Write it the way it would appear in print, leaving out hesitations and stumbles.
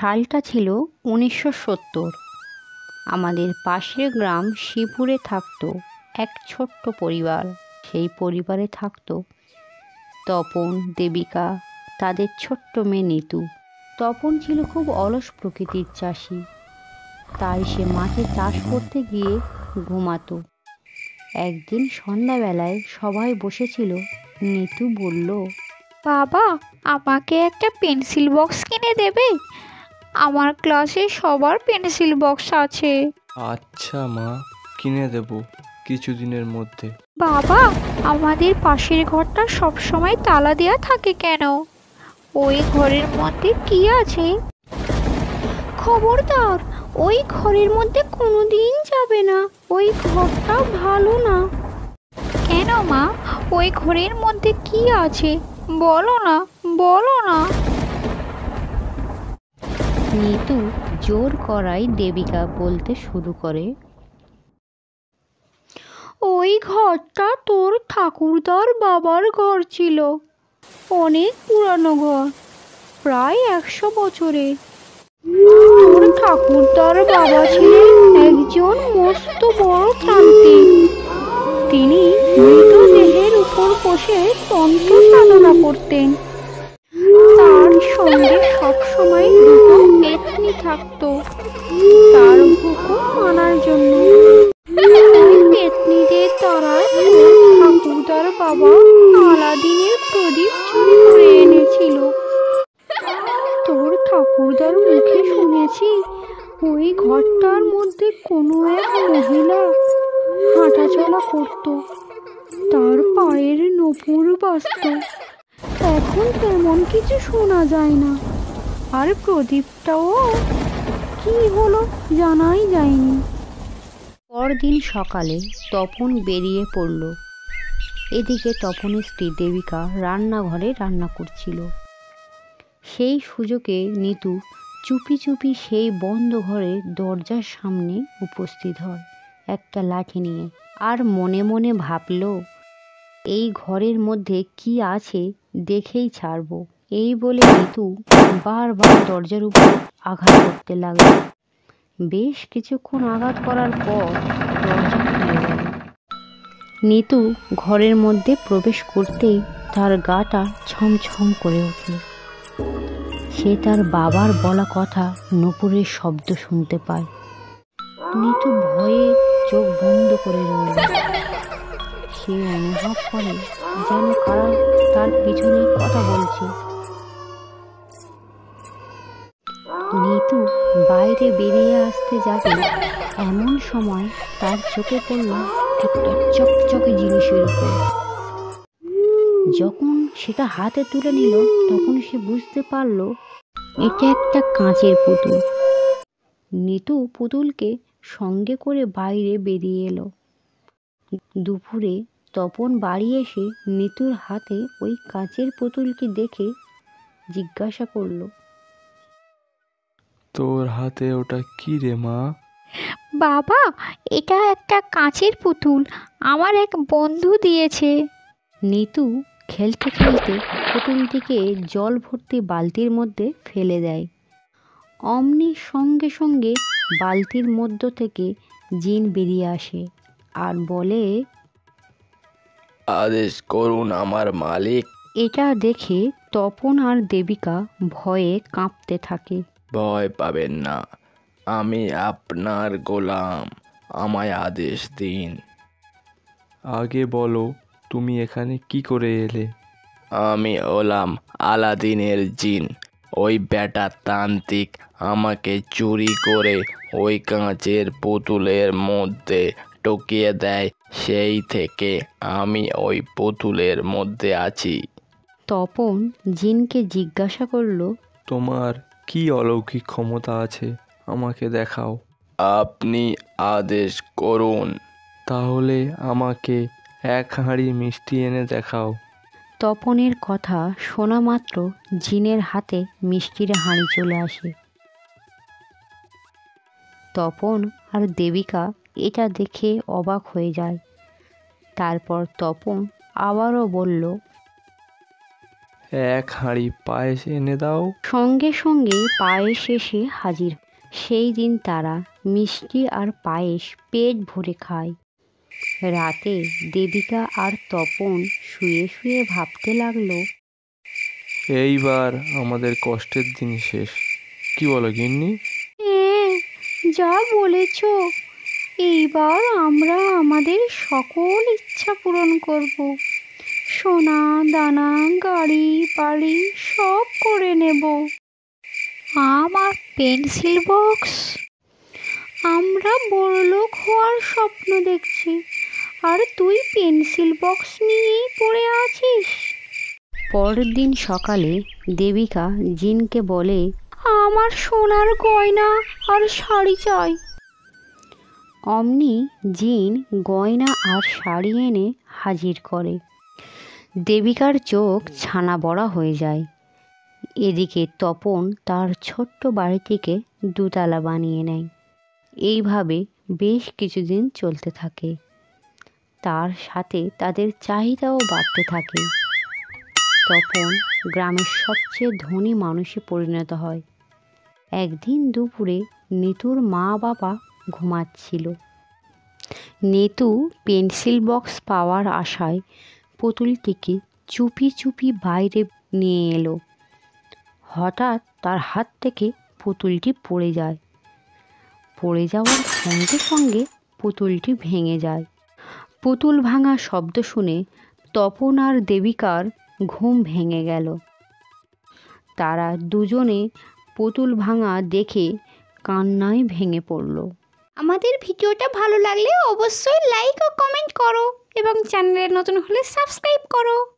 সালটা ছিল 1970। আমাদের পাশের গ্রাম শিবপুরে থাকতো এক ছোট্ট পরিবার। সেই পরিবারে থাকতো তপন, দেবিকা, তাদের ছোট্ট মেয়ে নিতু। তপন ছিল খুব অলস প্রকৃতির চাষি, তাই সে মাঠে চাষ করতে গিয়ে ঘুমাতো। একদিন সন্ধ্যাবেলায় সবাই বসেছিল, নিতু বলল, বাবা, আমাকে একটা পেন্সিল বক্স কিনে দেবে? আমার ক্লাসে সবার পেন্সিল বক্স আছে। আচ্ছা মা, কিনে দেব কিছুদিনের মধ্যে। বাবা, আমাদের পাশের ঘরটা সব সময় তালা দেওয়া থাকে কেন? ওই ঘরের মধ্যে কি আছে? খবরদার, ওই ঘরের মধ্যে কোনোদিন যাবে না, ওই ঘরটা ভালো না। কেন মা, ওই ঘরের মধ্যে কি আছে? বলো না, বলো না। নিতু জোর করায় দেবিকা বলতে শুরু করে, ওই ঘরটা তোর ঠাকুরদার বাবার ঘর ছিল। অনেক পুরানো ঘর, প্রায় 100 বছরের। তোর ঠাকুরদার বাবা ছিলেন একজন মস্ত বড় তান্ত্রিক। তিনি মৃতদেহের উপর বসে তন্ত্র সাধনা করতেন। তার সঙ্গে সবসময় দুটো পেত্নী থাকতো তার হুকুম মানার জন্য। ওই পেত্নীদের দ্বারা ঠাকুরদার বাবা আলাদিনের প্রদীপ চুরি করে এনেছিল। তোর ঠাকুরদার মুখে শুনেছি ওই ঘরটার মধ্যে কোনো এক মহিলা হাঁটাচলা করত, তার পায়ের নপুর বাজত। এখন তেমন কিছু শোনা যায় না, আর প্রদীপটাও কি হলো জানাই যায়নি। পরদিন সকালে তপন বেরিয়ে পড়ল। এদিকে তপনের স্ত্রী দেবিকা রান্নাঘরে রান্না করছিল। সেই সুযোগে নিতু চুপি চুপি সেই বন্ধ ঘরের দরজার সামনে উপস্থিত হয় একটা লাঠি নিয়ে, আর মনে মনে ভাবল, এই ঘরের মধ্যে কি আছে দেখেই ছাড়ব। এই বলে নিতু বারবার দরজার উপর আঘাত করতে লাগল। বেশ কিছুক্ষণ আঘাত করার পর দরজা খুলে গেল। নিতু ঘরের মধ্যে প্রবেশ করতেই তার গাটা ছমছম করে উঠল। সে তার বাবার বলা কথা নূপুরের শব্দ শুনতে পায়। নিতু ভয়ে চোখ বন্ধ করে রইল। সে অনুভব করে যেন কারা তার পিছনে কথা বলছে। নিতু বাইরে বেরিয়ে আসতে যাবে, এমন সময় তার চোখে পড়ল একটা চকচকে জিনিসের উপর। যখন সেটা হাতে তুলে নিল তখন সে বুঝতে পারল এটা একটা কাঁচের পুতুল। নিতু পুতুলকে সঙ্গে করে বাইরে বেরিয়ে এলো। দুপুরে তপন বাড়ি এসে নিতুর হাতে ওই কাঁচের পুতুলটি দেখে জিজ্ঞাসা করলো, তোর হাতে ওটা কি রে মা? বাবা, এটা একটা কাঁচের পুতুল, আমার এক বন্ধু দিয়েছে। নিতু খেলতে খেলতে পুতুলটিকে জল ভর্তি বালতির মধ্যে ফেলে দেয়। অমনি সঙ্গে সঙ্গে বালতির মধ্য থেকে জিন বেরিয়ে আসে আর বলে, আদেশ করুন আমার মালিক। এটা দেখে তপন আর দেবিকা ভয়ে কাঁপতে থাকে। ভয় পাবেন না, আমি আপনার গোলাম, আমায় আদেশ দিন। আগে বলো, তুমি এখানে কি করে এলে? আমি হলাম আলাদিনের জিন। ওই বেটা তান্ত্রিক আমাকে চুরি করে ওই কাঁচের পুতুলের মধ্যে ঢুকিয়ে দেয়, সেই থেকে আমি ওই পুতুলের মধ্যে আছি। তপন জিনকে জিজ্ঞাসা করলো, তোমার কি অলৌকিক ক্ষমতা আছে, আমাকে দেখাও। আপনি আদেশ করুন। তাহলে আমাকে 1 হাঁড়ি মিষ্টি এনে দেখাও। তপনের কথা শোনা মাত্র জিনের হাতে মিষ্টির হাঁড়ি চলে আসে। তপন আর দেবিকা এটা দেখে অবাক হয়ে যায়। তারপর তপন আবারও বলল, এক হাঁড়ি পায়েস এনে দাও। সঙ্গে সঙ্গে পায়েস এসে হাজির। সেই দিন তারা মিষ্টি আর পায়েস পেট ভরে খায়। রাতে দেবিকা আর তপন শুয়ে শুয়ে ভাবতে লাগলো, এইবার আমাদের কষ্টের দিন শেষ। কি বলো গিন্নি? হ্যাঁ, যা বলেছ, এইবার আমরা আমাদের সকল ইচ্ছা পূরণ করব। সোনা দানা গাড়ি বাড়ি সব করে নেব। আমার পেন্সিল বক্স, আমরা বড়লোক হওয়ার স্বপ্ন দেখছি, আর তুই পেন্সিল বক্স নিয়েই পড়ে আছিস। পরের দিন সকালে দেবিকা জিনকে বলে, আমার সোনার গয়না আর শাড়ি চাই। অমনি জিন গয়না আর শাড়ি এনে হাজির করে। দেবিকার চোখ ছানা বড়া হয়ে যায়। এদিকে তপন তার ছোট্ট বাড়িটিকে দুতলা বানিয়ে নেয়। এইভাবে বেশ কিছুদিন চলতে থাকে। তার সাথে তাদের চাহিদাও বাড়তে থাকে। তপন গ্রামের সবচেয়ে ধনী মানুষে পরিণত হয়। একদিন দুপুরে নিতুর মা বাবা ঘুমাচ্ছিল। নিতু পেন্সিল বক্স পাওয়ার আশায় পুতুলটিকে চুপি চুপি বাইরে নিয়ে এলো। হঠাৎ তার হাত থেকে পুতুলটি পড়ে যায়। পড়ে যাওয়ার সঙ্গে সঙ্গে পুতুলটি ভেঙে যায়। পুতুল ভাঙা শব্দ শুনে তপন আর দেবিকার ঘুম ভেঙে গেল। তারা দুজনে পুতুল ভাঙা দেখে কান্নায় ভেঙে পড়ল। আমাদের ভিডিওটা ভালো লাগলে অবশ্যই লাইক ও কমেন্ট করো এবং চ্যানেলে নতুন হলে সাবস্ক্রাইব করো।